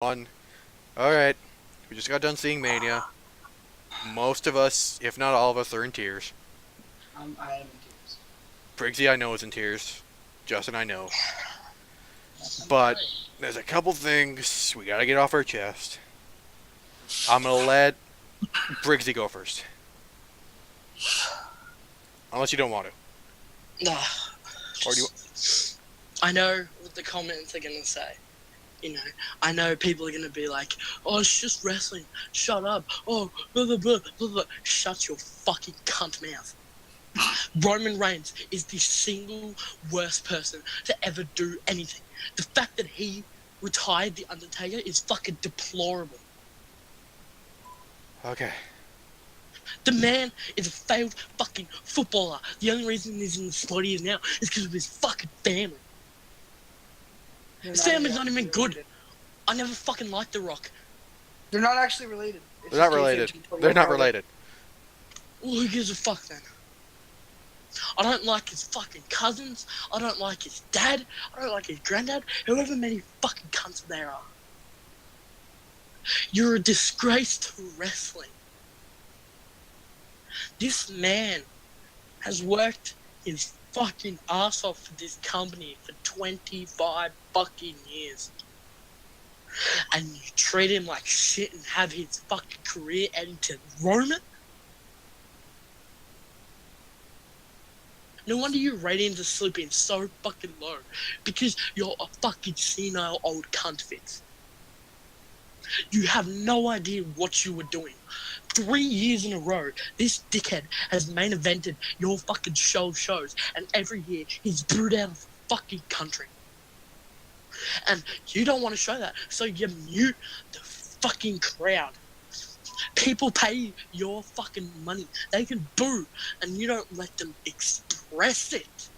One. Alright. We just got done seeing Mania. Most of us, if not all of us, are in tears. I am in tears. Briggsy, I know, is in tears. Justin, I know. But there's a couple things we gotta get off our chest. I'm gonna let Briggsy go first. Unless you don't want to. Nah. Or do you... I know what the comments are gonna say. You know, I know people are gonna be like, "Oh, it's just wrestling. Shut up. Oh, blah blah blah blah blah." Shut your fucking cunt mouth. Roman Reigns is the single worst person to ever do anything. The fact that he retired The Undertaker is fucking deplorable. Okay. The man is a failed fucking footballer. The only reason he's in the spot he is now is because of his fucking family. His family's not even good. I never fucking liked The Rock. They're not actually related. It's They're not just related. kayfabe. They're not related. Well, who gives a fuck then? I don't like his fucking cousins. I don't like his dad. I don't like his granddad. However many fucking cunts there are. You're a disgrace to wrestling. This man has worked his fucking ass off for this company for 25 fucking years. And you treat him like shit and have his fucking career end to Roman? No wonder your ratings are slipping so fucking low. Because you're a fucking senile old cunt, Fitz. You have no idea what you were doing. 3 years in a row, this dickhead has main evented your fucking shows, and every year he's booed out of the fucking country. And you don't want to show that, so you mute the fucking crowd. People pay your fucking money. They can boo, and you don't let them express it.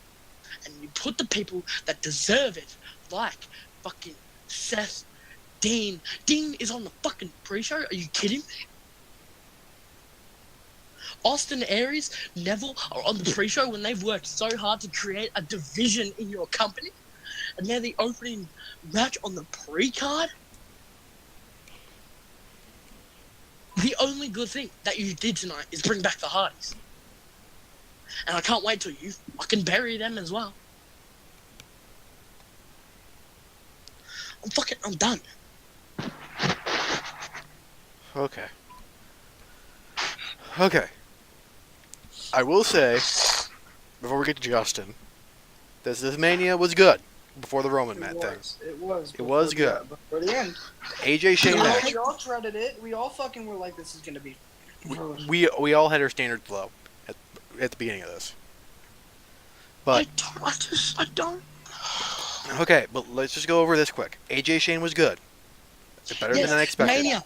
And you put the people that deserve it, like fucking Seth, Dean. Dean is on the fucking pre-show? Are you kidding me? Austin Aries, Neville are on the pre-show when they've worked so hard to create a division in your company, and they're the opening match on the pre-card? The only good thing that you did tonight is bring back the Hardys. And I can't wait till you fucking bury them as well. I'm done. Okay. Okay. I will say, before we get to Justin, this Mania was good before the Roman thing. It was. It was good. Before the end. AJ Shane match. We all dreaded it. We all fucking were like, this is gonna be... We all had our standards low at the beginning of this. But I don't. okay, but let's just go over this quick. AJ Shane was good. It's better than I expected. Mania.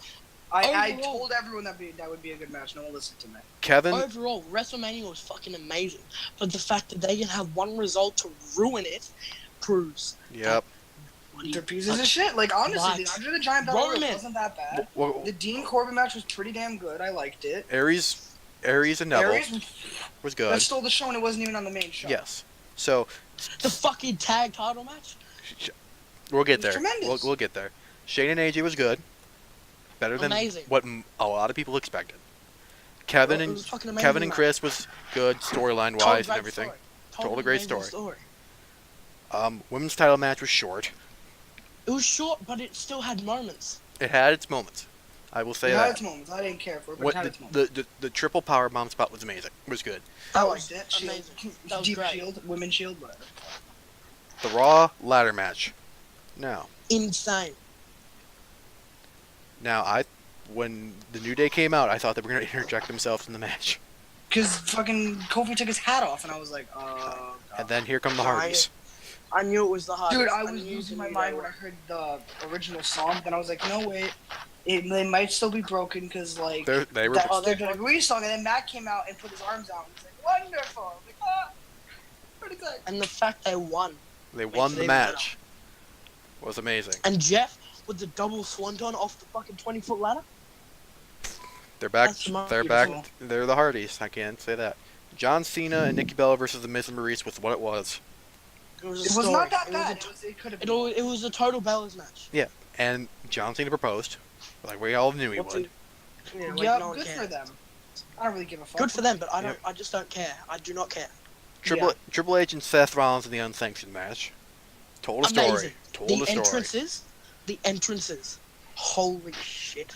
I Overall- told everyone that would be a good match. No one listened to me. Kevin, Overall, WrestleMania was fucking amazing. But the fact that they can have one result to ruin it proves. yep. They're pieces of shit. Like, honestly, the What? Andre the Giant Battle Roman. wasn't that bad. Well, The Dean Corbin match was pretty damn good. I liked it. Aries and Neville Aries was that good. stole the show and it wasn't even on the main show. Yes. So The fucking tag title match? we'll get It there. was tremendous. We'll get there. Shane and AJ was good. Better than Amazing. what a lot of people expected. Kevin It was fucking amazing Kevin and match. Chris was good storyline Told a wise and great everything. story. Told a an great amazing story. Women's title match was short. It was short, but it still had moments. It had its moments. I will say It had that. its moments. I didn't care for it, but What it had its moments. the triple power bomb spot was amazing. It was good. I That liked was it. Shield. amazing. That was Deep great. shield, women's shield, whatever. The Raw ladder match. Now, Insane. when the New Day came out, I thought they were going to interject themselves in the match. Because fucking Kofi took his hat off, and I was like, And then here come the Sorry. Hardys. I knew it was the hardest. Dude, I was knew losing my they mind were. when I heard the original song. Then I was like, no, wait. They might still be broken, because, like, They were. that's they're their WWE song. And then Matt came out and put his arms out. And was like, wonderful. I was like, ah, pretty good. And the fact they won. They Makes won it the even match. Was amazing. And Jeff with the double swanton off the fucking 20-foot ladder. They're back. That's the They're most back. beautiful. They're the Hardys. I can't say that. John Cena and Nikki Bella versus the Miz and Maurice was what it was. It was, a It was story. not that It bad. Was It could have it, been. it was a total Bellas match. and John Cena proposed, like we all knew he What's would. Yeah, like, Yep, no one good cares. for them. I don't really give a fuck. Good for them, but I don't. Yep. I just don't care. I do not care. Triple H and Seth Rollins in the unsanctioned match. Told a story. Amazing. Told The a story. entrances. Holy shit.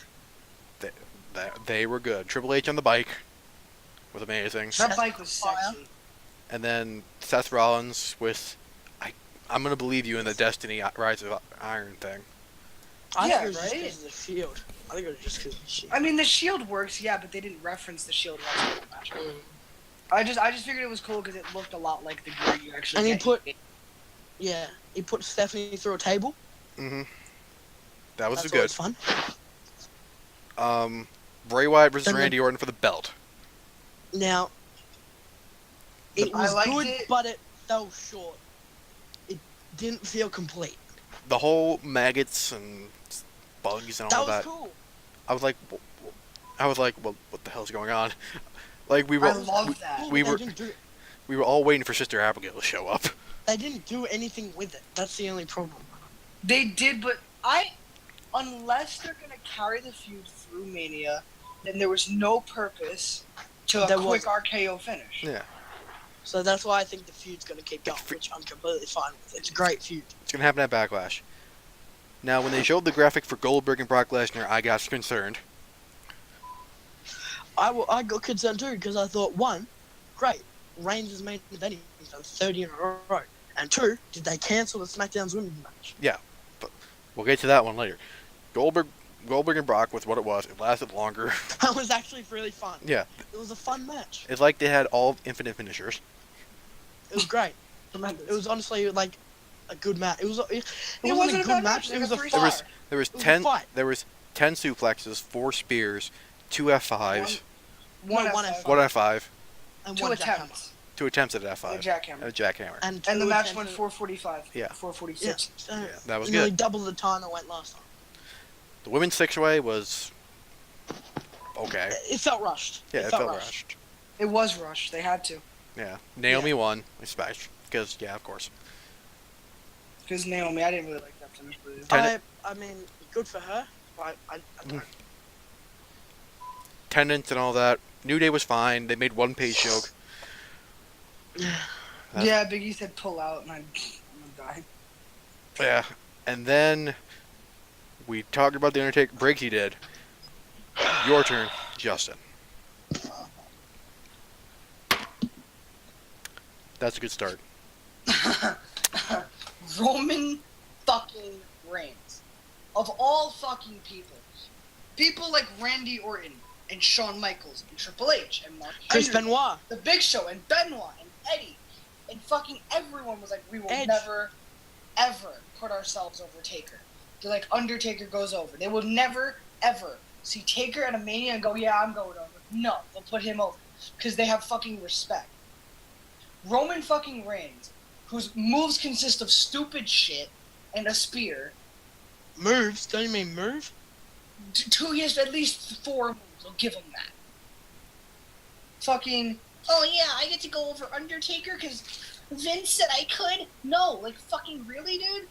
They were good. Triple H on the bike was amazing. That bike was Fire. sexy. And then Seth Rollins with, I'm gonna believe you in the Destiny Rise of Iron thing. I Yeah, think it was just right? because of the Shield. I think it was just because of the Shield. I mean, the Shield works, yeah, but they didn't reference the Shield wrestling match. Mm. I just figured it was cool because it looked a lot like the gear you actually. And he get. put, he put Stephanie through a table. Mm-hmm. That was That's good. always fun. Bray Wyatt versus And then- Randy Orton for the belt. Now, it I was liked good, it. but it fell short. It didn't feel complete. The whole maggots and bugs and all That was that. cool. I was like, well, what the hell's going on? Like we I were, love that. Cool, we but were- they didn't do, we were all waiting for Sister Abigail to show up. they didn't do anything with it. That's the only problem. They did, but unless they're gonna carry the feud through Mania, then there was no purpose to a There quick wasn't. RKO finish. Yeah, So that's why I think the feud's going to keep going, which I'm completely fine with. It's a great feud. it's gonna happen at Backlash. Now, when they showed the graphic for Goldberg and Brock Lesnar, I got concerned. I got concerned too because I thought, one, great, Reigns is main eventing for 30 in a row. And two, did they cancel the SmackDown's women's match? We'll get to that one later. Goldberg and Brock with what it was. It lasted longer. That was actually really fun. Yeah, It was a fun match. it's like they had all infinite finishers. It was great. Tremendous. It was honestly like a good match. It wasn't wasn't a a good bad match. match. It was It a was a fight. three-star. There was It was a 10. fight. There was 10 suplexes, 4 spears, 2 F5s, One F5. F5. 1 F5, And 2 one attempts. 2 attempts at And a F5, jackhammer. and a jackhammer. And And the two match attempts went at- 445. Yeah. 446. So Yeah, that was nearly good. double the time it went last time. The women's 6-way was okay. It felt rushed. Yeah, it felt rushed. It was rushed. They had to. Yeah, Naomi won, especially because of course. Because Naomi, I didn't really like that finish. But I mean, good for her. But I don't. Tendons and all that. New Day was fine. They made one page joke. yeah, Big E said pull out, and I'm gonna die. Yeah, and then we talked about the Undertaker break he did. Your turn, Justin. That's a good start. Roman fucking Reigns. Of all fucking people. People like Randy Orton and Shawn Michaels and Triple H and Mark Chris Henry, Benoit. The Big Show and Benoit and Eddie. And fucking everyone was like, we will Edge. never, ever put ourselves over Taker. They're like, Undertaker goes over. They will never, ever see Taker at a Mania and go, yeah, I'm going over. No, they'll put him over. Because they have fucking respect. Roman fucking Reigns, whose moves consist of stupid shit and a spear. Moves? Don't you mean move? He has at least 4 moves. I'll give him that. Fucking, oh yeah, I get to go over Undertaker because Vince said I could? No, like fucking really, dude?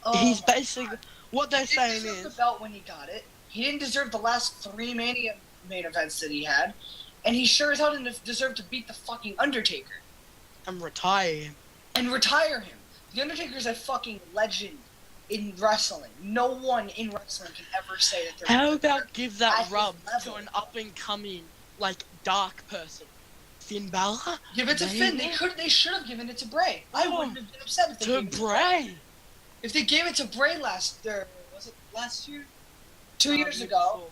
Oh He's my basically God. what they're He saying didn't deserve is the belt when he got it. He didn't deserve the last 3 Mania main events that he had. And he sure as hell didn't deserve to beat the fucking Undertaker. and retire him. And retire him. The Undertaker's a fucking legend in wrestling. No one in wrestling can ever say that they're How about give that at his rub to level. an up and coming like dark person? Finn Balor? Give it to Finn. They should have given it to Bray. I Oh, wouldn't have been upset if they To gave it to Bray. If they gave it to Bray was it last year? 2 years ago,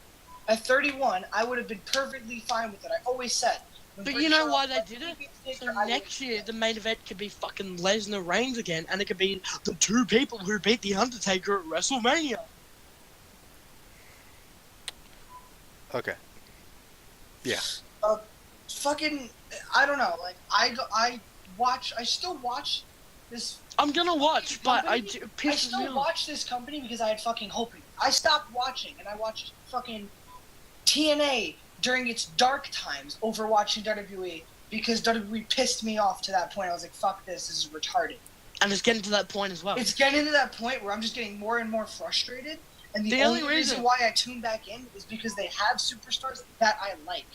at 31, I would have been perfectly fine with it. I always said. when But Bray you know showed why up, they like, did it? Taker, So I next would- year the main event could be fucking Lesnar Reigns again, and it could be the 2 people who beat the Undertaker at WrestleMania. Okay. Yeah. Fucking, I don't know. Like I still watch this. I'm gonna watch, but I it I pisses me still off. watch this company because I had fucking hope in it. I stopped watching and I watched fucking TNA during its dark times over watching WWE because WWE pissed me off to that point. I was like, fuck this is retarded. And it's getting to that point as well. It's getting to that point where I'm just getting more and more frustrated. And the only reason why I tune back in is because they have superstars that I like.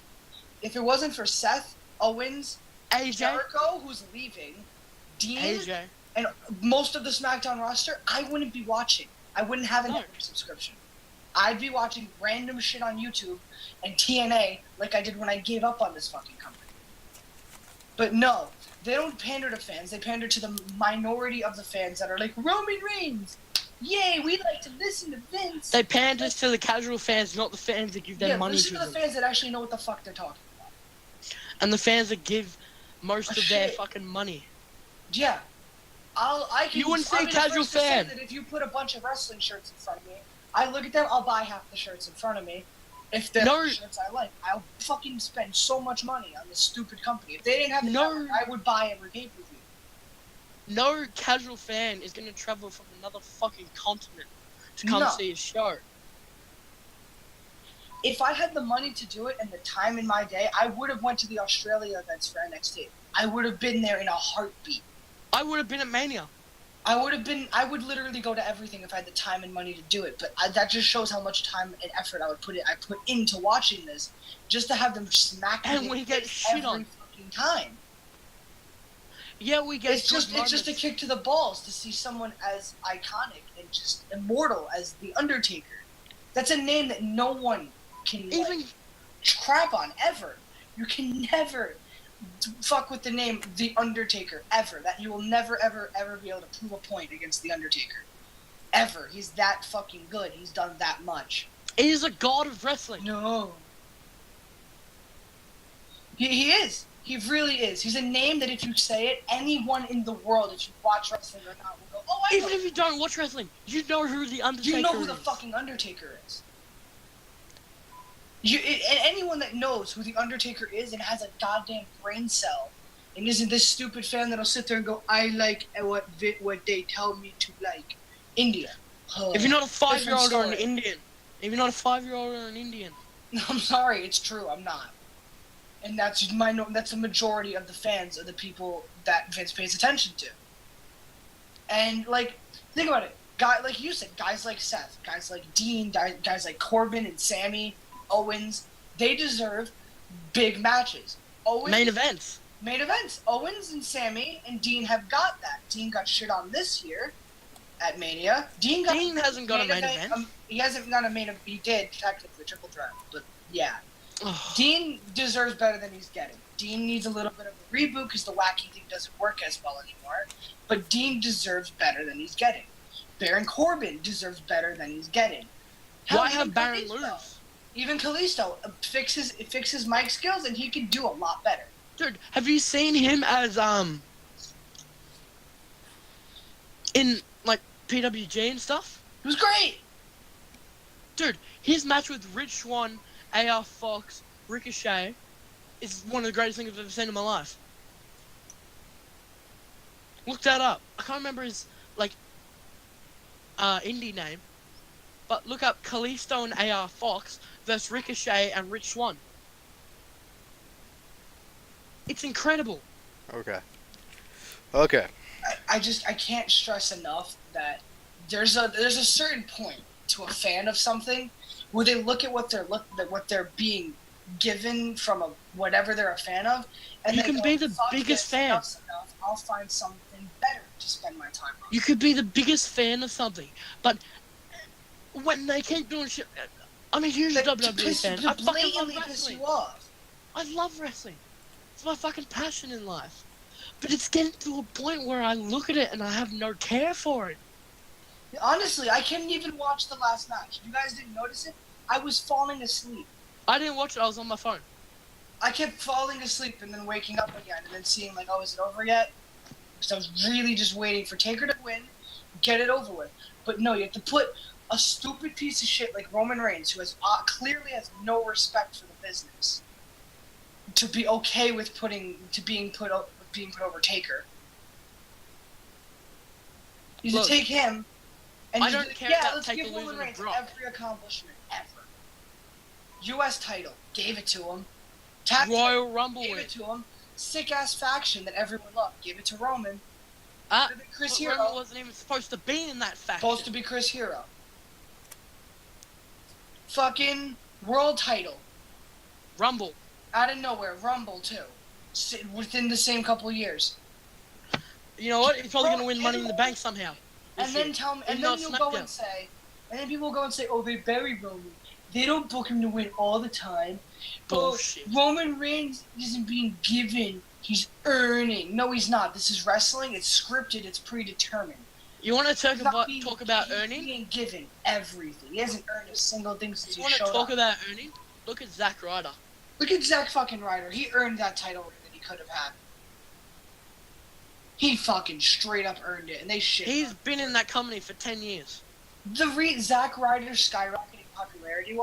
If it wasn't for Seth, Owens, AJ, Jericho, who's leaving, Dean, AJ, and most of the SmackDown roster, I wouldn't be watching. I wouldn't have a network subscription. I'd be watching random shit on YouTube and TNA like I did when I gave up on this fucking company. But no, they don't pander to fans. They pander to the minority of the fans that are like, Roman Reigns! Yay, we like to listen to Vince! They pander to the casual fans, not the fans that give their money to them. Listen to the fans that actually know what the fuck they're talking about. And the fans that give most of their fucking money. Yeah. You wouldn't say casual fan. That if you put a bunch of wrestling shirts in front of me, I look at them, I'll buy half the shirts in front of me. If they're the shirts I like, I'll fucking spend so much money on this stupid company. If they didn't have the network, I would buy every pay-per-view. No casual fan is going to travel from another fucking continent to come see a show. If I had the money to do it and the time in my day, I would have went to the Australia events for NXT. I would have been there in a heartbeat. I would have been at Mania. I would literally go to everything if I had the time and money to do it. But that just shows how much time and effort I put into watching this, just to have them smack me and we get shit every fucking time. Yeah, we get. It's just a kick to the balls to see someone as iconic and just immortal as The Undertaker. That's a name that no one can even crap on ever. You can never fuck with the name The Undertaker ever. That you will never ever ever be able to prove a point against The Undertaker. Ever. He's that fucking good. He's done that much. He's a god of wrestling. No. He is. He really is. He's a name that if you say it, anyone in the world, if you watch wrestling or not, will go, oh, I know. Even if you don't watch wrestling, you know who The Undertaker is. You know who the fucking Undertaker is. And anyone that knows who The Undertaker is and has a goddamn brain cell and isn't this stupid fan that'll sit there and go, I like what they tell me to like. India. If you're not a 5-year-old or an Indian. If you're not a 5-year-old or an Indian. I'm sorry, it's true, I'm not. And that's the majority of the fans of the people that Vince pays attention to. And, like, think about it. Like you said, guys like Seth, guys like Dean, guys like Corbin and Sammy, Owens, they deserve big matches. Main events. Owens and Sammy and Dean have got that. Dean got shit on this year at Mania. Dean hasn't got a main event. He hasn't got a main event. He did, technically, triple threat. But, yeah. Dean deserves better than he's getting. Dean needs a little bit of a reboot because the wacky thing doesn't work as well anymore. But Dean deserves better than he's getting. Baron Corbin deserves better than he's getting. Why have Baron lose? Even Kalisto fixes mic skills and he can do a lot better. Dude, have you seen him as in like PWG and stuff? It was great. Dude, his match with Rich Swann, AR Fox, Ricochet is one of the greatest things I've ever seen in my life. Look that up. I can't remember his indie name, but look up Kalisto and AR Fox versus Ricochet and Rich Swann. It's incredible. Okay. I can't stress enough that there's a certain point to a fan of something where they look at what they're being given from whatever they're a fan of, and you can be the biggest fan. Enough, I'll find something better to spend my time on. You could be the biggest fan of something, but when they keep doing shit, I'm a huge WWE fan. I fucking love wrestling. I love wrestling. It's my fucking passion in life. But it's getting to a point where I look at it and I have no care for it. Honestly, I couldn't even watch the last match. You guys didn't notice it? I was falling asleep. I didn't watch it. I was on my phone. I kept falling asleep and then waking up again and then seeing like, oh, is it over yet? Because I was really just waiting for Taker to win, get it over with. But no, you have to put a stupid piece of shit like Roman Reigns, who clearly has no respect for the business, to be okay with being put over Taker. You take him. And I don't care about let's Taker give Roman losing Reigns to Brock. every accomplishment ever. U.S. title, gave it to him. Royal Rumble gave win. it to him. Sick ass faction that everyone loved, gave it to Roman. Chris but Hero. Roman wasn't even supposed to be in that faction. Supposed to be Chris Hero. Fucking world title. Rumble. Out of nowhere, Rumble too. Within the same couple years. You know what? He's probably gonna win Bro, Money in the Bank somehow. And then tell me, and then you'll go and say, and then people go and say, oh, they bury Roman. They don't book him to win all the time. Bullshit. Oh, Roman Reigns isn't being given. He's earning. No, he's not. This is wrestling. It's scripted. It's predetermined. You want to talk about He's earning? being given everything. He hasn't earned a single thing since You he want to showed talk up. about earning? Look at Zack Ryder. Look at Zack fucking Ryder. He earned that title that he could have had. He fucking straight up earned it, and they shit. He's been in that company for 10 years. The Zack Ryder's skyrocketing popularity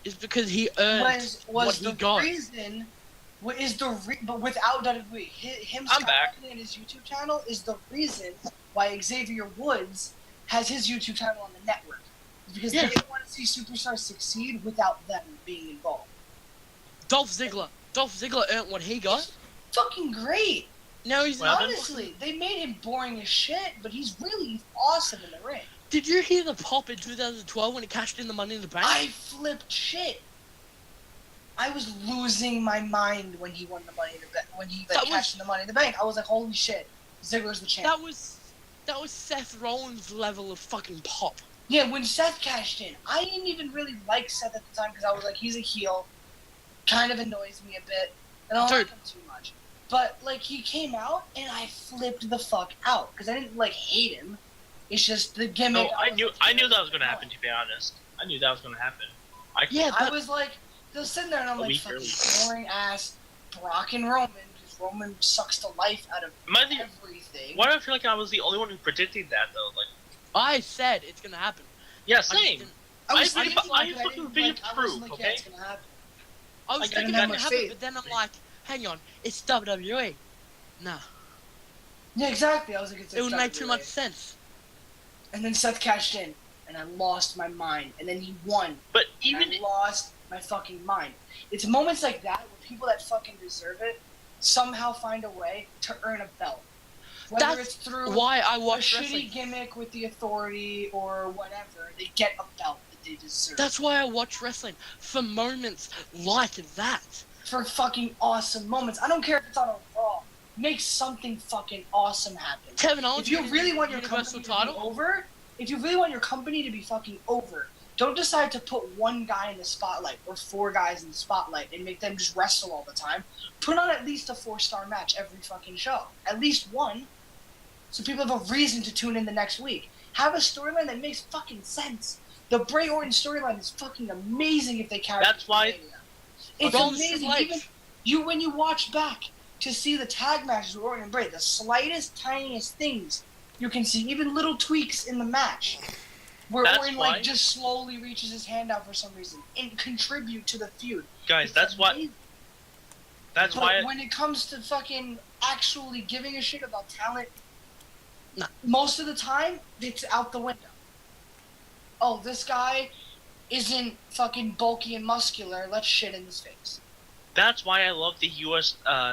Is because he earned what he got. Reason. But without WWE, him skyrocketing in his YouTube channel is the reason why Xavier Woods has his YouTube channel on the network. Because they don't want to see superstars succeed without them being involved. Dolph Ziggler earned what he got. Fucking great. Now he's honestly, they made him boring as shit, but he's really awesome in the ring. Did you hear the pop in 2012 when he cashed in the Money in the Bank? I flipped shit. I was losing my mind when he won the Money in the Bank. When he cashed in the Money in the Bank, I was like, "Holy shit, Ziggler's the champ." That was Seth Rollins' level of fucking pop. Yeah, when Seth cashed in, I didn't even really like Seth at the time because I was like, he's a heel, kind of annoys me a bit, and I don't like him too much. But like, he came out and I flipped the fuck out because I didn't like hate him. It's just the gimmick. Oh, I knew that was gonna happen. To be honest, I knew that was gonna happen. I was like, they're sitting there and I'm like, fucking boring ass Brock and Roman, because Roman sucks the life out of everything. Why do I feel like I was the only one who predicted that though? Like, I said it's gonna happen. Yeah, same. I was fucking vision proof, okay? Yeah, it's gonna happen. I was thinking it's gonna happen, but then I'm like, hang on, it's WWE. Nah. Yeah, exactly. I was like, it would make too much sense. And then Seth cashed in, and I lost my mind. And then he won. But I lost my fucking mind. It's moments like that where people that fucking deserve it somehow find a way to earn a belt. Whether it's through why I watch a wrestling. shitty gimmick with the Authority or whatever, they get a belt that they deserve. That's why I watch wrestling. For moments like that. For fucking awesome moments. I don't care if it's on a Raw. Make something fucking awesome happen. Kevin Owens, if you really want your Universal company to be over, if you really want your company to be fucking over, don't decide to put one guy in the spotlight or 4 guys in the spotlight and make them just wrestle all the time. Put on at least a 4-star match every fucking show. At least one. So people have a reason to tune in the next week. Have a storyline that makes fucking sense. The Bray Orton storyline is fucking amazing if they carry it. That's why. It's amazing. Even when you watch back to see the tag matches with Orton and Bray, the slightest, tiniest things you can see, even little tweaks in the match, where Orton like just slowly reaches his hand out for some reason and contribute to the feud. Guys, that's amazing. That's why. When it comes to fucking actually giving a shit about talent, most of the time it's out the window. Oh, this guy isn't fucking bulky and muscular. Let's shit in his face. That's why I love the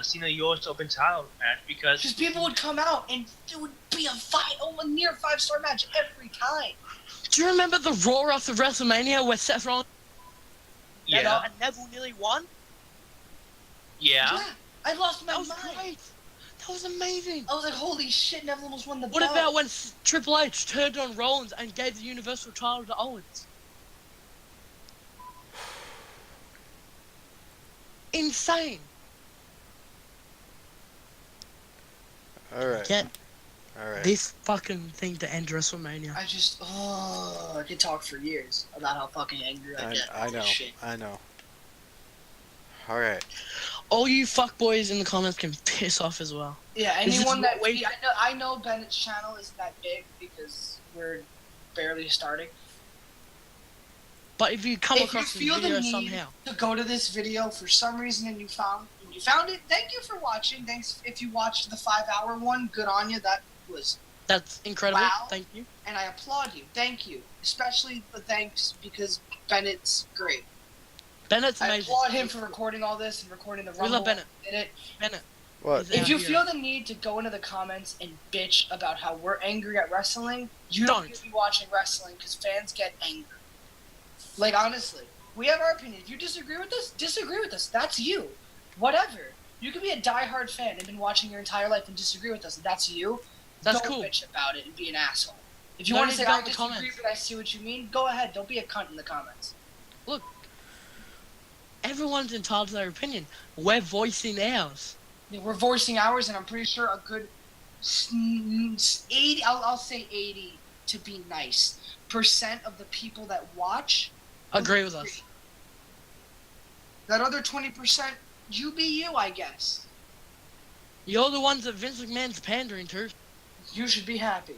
Cena US Open title match because people would come out and it would be a near 5-star match every time. Do you remember the Raw after WrestleMania where Seth Rollins and Neville nearly won? Yeah. I lost my mind. Great. That was amazing. I was like, holy shit, Neville almost won the belt. What about when Triple H turned on Rollins and gave the Universal title to Owens? Insane. Alright. Get Alright. this fucking thing to end WrestleMania. I could talk for years about how fucking angry I get. I know. Alright. All you fuckboys in the comments can piss off as well. Yeah, anyone that I know Bennett's channel isn't that big because we're barely starting. But if you come across this video somehow, to go to this video for some reason and you found it, thank you for watching. Thanks if you watched the 5-hour one. Good on you. That's incredible. Wow. Thank you. And I applaud you. Thank you. Especially the thanks because Bennett's great. Bennett's amazing. I applaud him for recording all this and recording the Rumble. We love Bennett. Bennett. What? is If out you here. feel the need to go into the comments and bitch about how we're angry at wrestling, you don't need to be watching wrestling because fans get angry. Like, honestly, we have our opinion. If you disagree with us, disagree with us. That's you. Whatever. You could be a diehard fan and been watching your entire life and disagree with us. That's you. That's don't cool. bitch about it and be an asshole. If you No want need to say to go I in the disagree, comments. but I see what you mean, go ahead. Don't be a cunt in the comments. Everyone's entitled to their opinion. We're voicing ours. Yeah, we're voicing ours, and I'm pretty sure a good 80. I'll say 80 to be nice. % of the people that watch Agree with us. That other 20%, you be you, I guess. You're the ones that Vince McMahon's pandering to. You should be happy.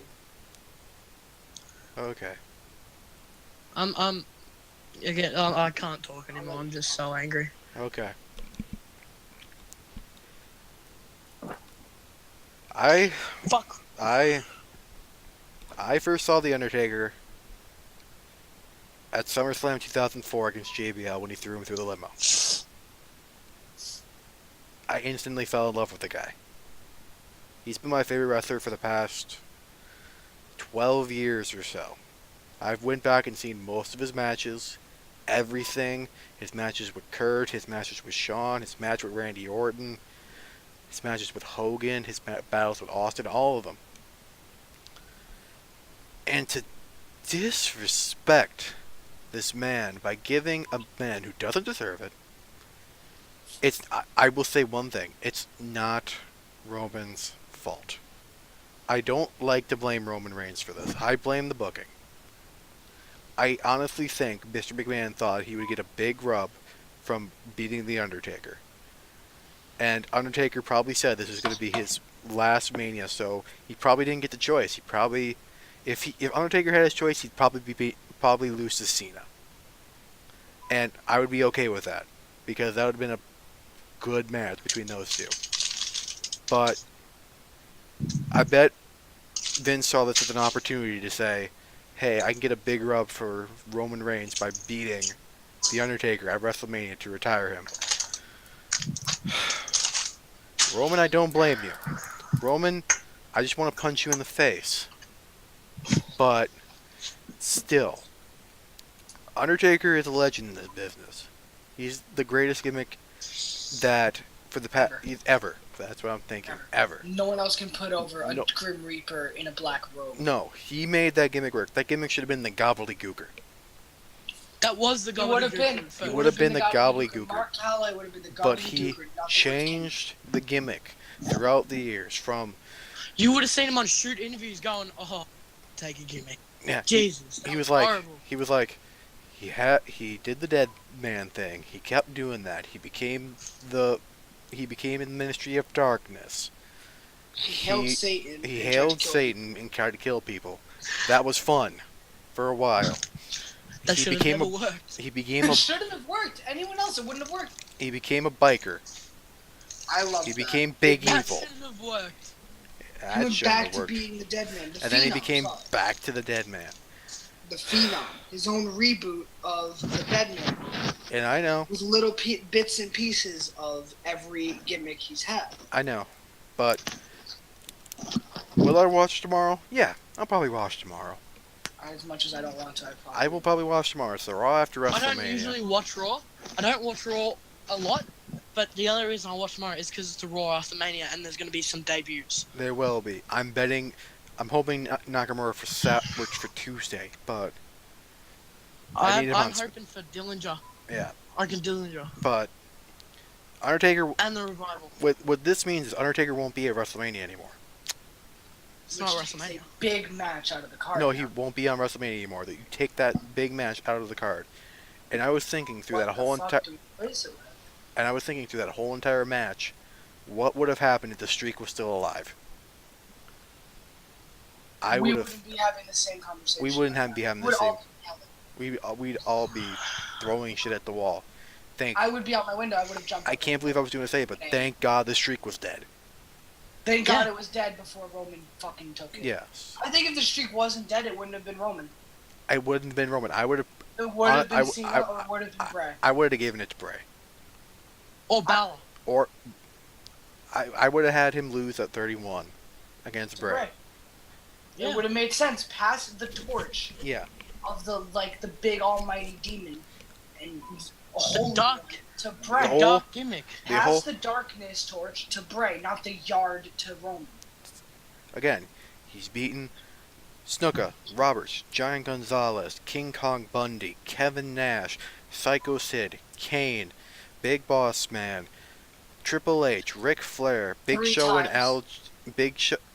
Okay. Again, I can't talk anymore. I'm just so angry. Okay. I Fuck. I first saw The Undertaker at SummerSlam 2004 against JBL when he threw him through the limo. I instantly fell in love with the guy. He's been my favorite wrestler for the past 12 years or so. I've went back and seen most of his matches, everything. His matches with Kurt, his matches with Shawn, his match with Randy Orton, his matches with Hogan, his battles with Austin, all of them. And to disrespect this man by giving a man who doesn't deserve it, I will say one thing, it's not Roman's fault. I don't like to blame Roman Reigns for this. I blame the booking. I honestly think Mr. McMahon thought he would get a big rub from beating The Undertaker. And Undertaker probably said this was going to be his last Mania, so he probably didn't get the choice. He probably, if Undertaker had his choice, he'd probably lose to Cena. And I would be okay with that, because that would have been a good match between those two. But I bet Vince saw this as an opportunity to say, hey, I can get a big rub for Roman Reigns by beating The Undertaker at WrestleMania to retire him. Roman, I don't blame you. Roman, I just want to punch you in the face. But still, Undertaker is a legend in this business. He's the greatest gimmick that for the past ever. That's what I'm thinking. Ever. No one else can put over a No. Grim Reaper in a black robe. No, he made that gimmick work. That gimmick should have been the gobbledygooker. That was the It would have been. It would have been the gobbledygooker. Mark Calloway would have been the gobbledygooker. But he not the Wicked. changed the gimmick throughout the years from You would have seen him on shoot interviews going, "Oh, take a gimmick." yeah. Jesus. He was like horrible. he did the dead man thing. He kept doing that. He became in the Ministry of Darkness. He hailed Satan. He and tried to hailed kill Satan and tried to kill people. That was fun for a while. That he should have became never a worked. he became It a shouldn't have worked. Anyone else, it wouldn't have worked. he became a biker. I love He that. became Big That Evil. shouldn't have worked. He That went shouldn't back have to worked. being the dead man. And then he became back to the dead man. the Phenom. His own reboot of the dead man. And I know, With little bits and pieces of every gimmick he's had. I know, but will I watch tomorrow? Yeah, I'll probably watch tomorrow. As much as I don't want to, I will probably watch tomorrow. It's the Raw after I don't WrestleMania. usually watch Raw. I don't watch Raw a lot, but the only reason I watch tomorrow is because it's the Raw after Mania and there's going to be some debuts. There will be. I'm hoping Nakamura for Tuesday, but I need him I'm on. hoping for Dillinger. Yeah, I can Dillinger. but Undertaker. And the Revival. What this means is Undertaker won't be at WrestleMania anymore. It's not Which is WrestleMania. a big match out of the card. No, now. he won't be on WrestleMania anymore. That you take that big match out of the card. And I was thinking through What that the whole fuck entire do we replace it with? match, what would have happened if the streak was still alive? I We would have. wouldn't be having the same conversation. We wouldn't be having the We'd same. all be yelling. We'd all be throwing shit at the wall. I would be out my window. I would have jumped. I over can't the believe I was going to say it, but thank God the streak was dead. Thank God Yeah. it was dead before Roman fucking took it. Yes. I think if the streak wasn't dead, it wouldn't have been Roman. I wouldn't have been Roman. I would have. It would have I- been Cena or it would have been Bray. I would have given it to Bray. Or Balor. Or I would have had him lose at 31 against To Bray. Bray. Yeah. It would have made sense. Pass the torch Yeah. of the big almighty demon and The dark, to The Bray. whole- dark gimmick. the Pass whole- the darkness torch to Bray, not the yard to Roman. Again, he's beaten Snuka, Roberts, Giant Gonzalez, King Kong Bundy, Kevin Nash, Psycho Sid, Kane, Big Boss Man, Triple H, Ric Flair, Big 3 Show and times.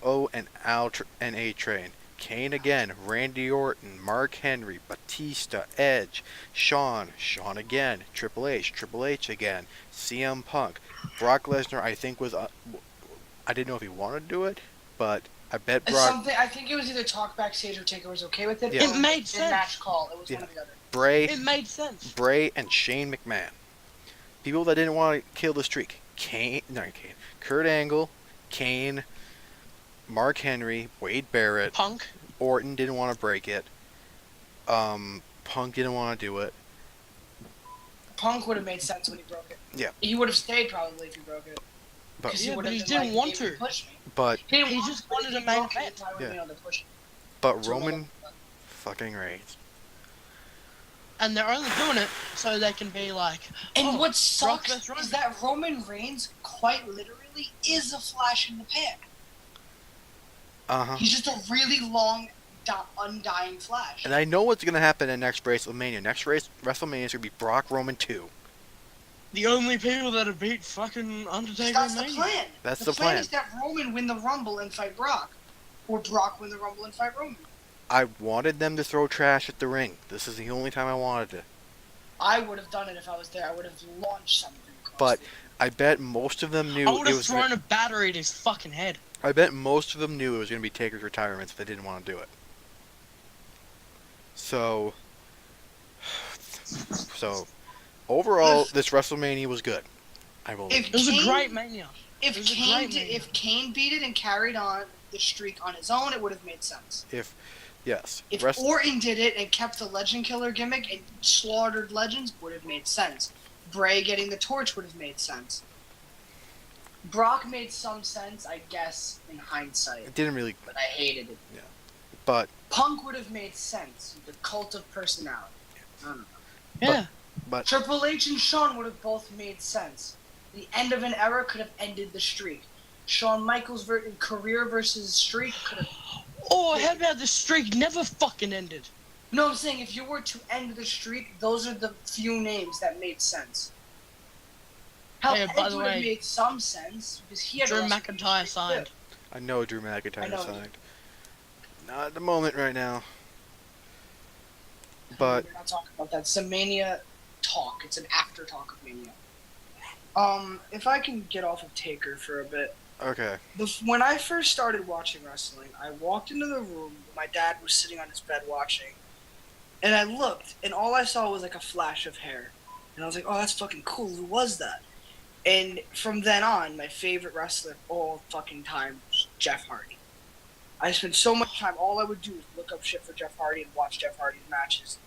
Al and A Train, Kane again, Randy Orton, Mark Henry, Batista, Edge, Shawn again, Triple H again, CM Punk, Brock Lesnar. I think was I didn't know if he wanted to do it, but I bet It's Brock, something I think it was either talk backstage or Taker was okay with it. Yeah. It made In sense. match call, it was Yeah. one or the other. It made sense. Bray and Shane McMahon. People that didn't want to kill the streak. Kurt Angle, Kane, Mark Henry, Wade Barrett, Punk. Orton didn't want to break it. Punk didn't want to do it. Punk would have made sense when he broke it. Yeah. He would have stayed probably if he broke it. But 'Cause Yeah, would but have he been didn't like, want "Maybe to." push me." but He didn't He want just to, but wanted if he a main broke it, event. I would have been able to push him. but So Roman fucking Reigns. And they're only doing it so they can be like, And oh, what sucks Brock Lesnar. is that Roman Reigns quite literally is a flash in the pan. Uh-huh. He's just a really long, undying flash. And I know what's gonna happen in next WrestleMania. Next WrestleMania is gonna be Brock Roman 2. the only people that have beat fucking Undertaker That's and the Mania. plan. That's the the plan plan. is that Roman win the Rumble and fight Brock. Or Brock win the Rumble and fight Roman. I wanted them to throw trash at the ring. This is the only time I wanted to. I would have done it if I was there. I would have launched something. across But the- I bet most of them knew I would it have was. thrown a battery at his fucking head. I bet most of them knew it was gonna be Taker's retirement, so they didn't want to do it. So overall, this WrestleMania was good. I will. If It was a Kane- great Mania. If It was a Kane, great Mania. if Kane beat it and carried on the streak on his own, it would have made sense. Yes. If Orton did it and kept the Legend Killer gimmick and slaughtered Legends, would have made sense. Bray getting the torch would have made sense. Brock made some sense, I guess, in hindsight, It didn't really, but I hated it. but Punk would have made sense. The cult of personality. I don't know. Yeah. but Triple H and Shawn would have both made sense. The end of an era could have ended the streak. Shawn Michaels' career versus streak could have. Oh, how about the streak never fucking ended? No, I'm saying if you were to end the streak, those are the few names that made sense. Hell, Hey, by Edge the would have way, made some sense because he had Drew a McIntyre signed. I know Drew I McIntyre know. signed. Not at the moment right now. But We're not talking about that. It's a Mania talk. It's an after talk of Mania. If I can get off of Taker for a bit. okay. When I first started watching wrestling, I walked into the room. My dad was sitting on his bed watching, and I looked, and all I saw was like a flash of hair, and I was like, "Oh, that's fucking cool. Who was that?" And from then on, my favorite wrestler of all fucking time was Jeff Hardy. I spent so much time. All I would do was look up shit for Jeff Hardy and watch Jeff Hardy's matches,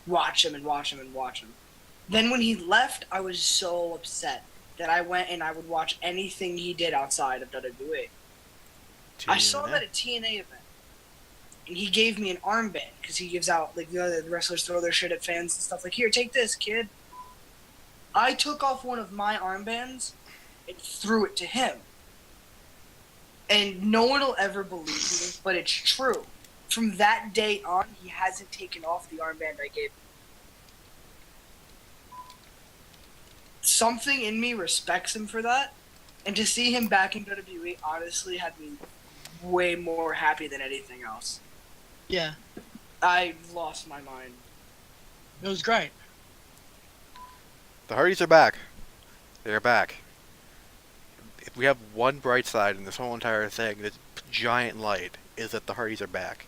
watch him and watch him and watch him. Then when he left, I was so upset that I went and I would watch anything he did outside of WWE. I saw that at TNA event, and he gave me an armband because he gives out like the wrestlers throw their shit at fans and stuff. Like, here, take this, kid. I took off one of my armbands and threw it to him, and no one will ever believe me, but it's true. From that day on, he hasn't taken off the armband I gave him. Something in me respects him for that, and to see him back in WWE honestly had me way more happy than anything else. Yeah. I lost my mind. It was great. The Hardys are back. They're back. If we have one bright side in this whole entire thing, this giant light, is that the Hardys are back.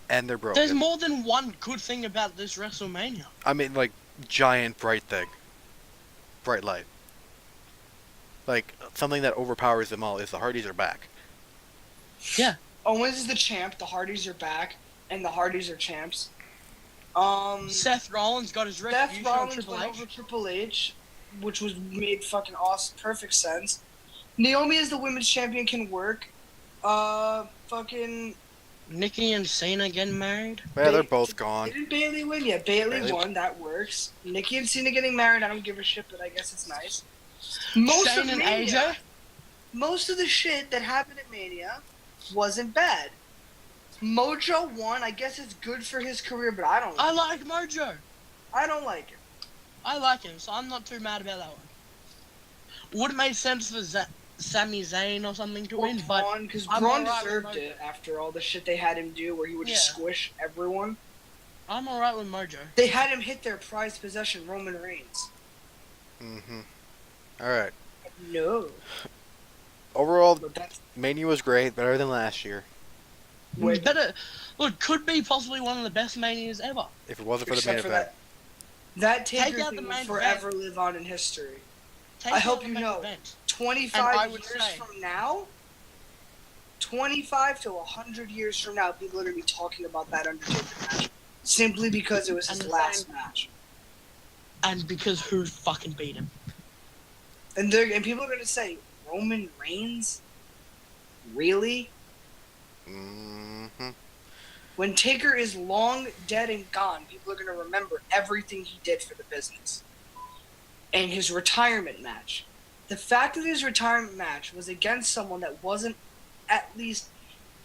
And they're broken. There's more than one good thing about this WrestleMania. I mean, like, giant bright thing. Bright light. Like, something that overpowers them all is the Hardys are back. Yeah. Owens is the champ, the Hardys are back, and the Hardys are champs. Seth Rollins got his Seth retribution on Rollins Triple went H. over Triple H, which was made fucking awesome, perfect sense. Naomi as the women's champion can work. Fucking. Nikki and Cena getting married. Yeah, they're both gone. Didn't Bailey win? Yeah, Bailey Bayley- won. That works. Nikki and Cena getting married. I don't give a shit, but I guess it's nice. Most Shane of and Mania, AJ. most of the shit that happened at Mania wasn't bad. Mojo won. I guess it's good for his career, but I don't. I like Mojo. I don't like it. I like him, so I'm not too mad about that one. Would have made sense for Sami Zayn or something to win, but Braun, because I'm Braun alright with deserved Mojo. it after all the shit they had him do, where he would just Yeah. squish everyone. I'm alright with Mojo. They had him hit their prized possession, Roman Reigns. Mm-hmm. All right. No, Overall, but that's Mania was great, better than last year. Wait. Better. Look, could be possibly one of the best Manias ever. If it wasn't for the except main for event. that Take Taker out thing the will main forever live on in history. Take I out hope the you main know. event. 25 I would years say- from now, 25 to 100 years from now, people are going to be talking about that Undertaker match. Simply because it was his And the last same- match. And because who fucking beat him? And people are going to say, Roman Reigns? Really? Mm-hmm. When Taker is long dead and gone, people are going to remember everything he did for the business. And his retirement match. The fact that his retirement match was against someone that wasn't at least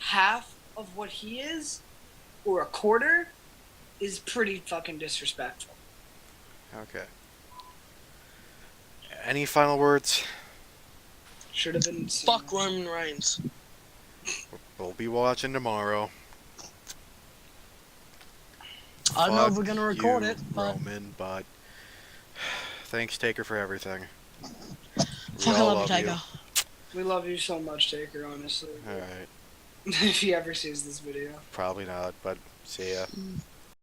half of what he is, or a quarter, is pretty fucking disrespectful. Okay. Any final words? Should have been. Fuck Roman Reigns. We'll be watching tomorrow. I don't know if Fuck we're gonna record you, it, but Roman, but thanks, Taker, for everything. We fucking all love you, Taker. We love you so much, Taker, honestly. All right. If he ever sees this video. Probably not, but see ya.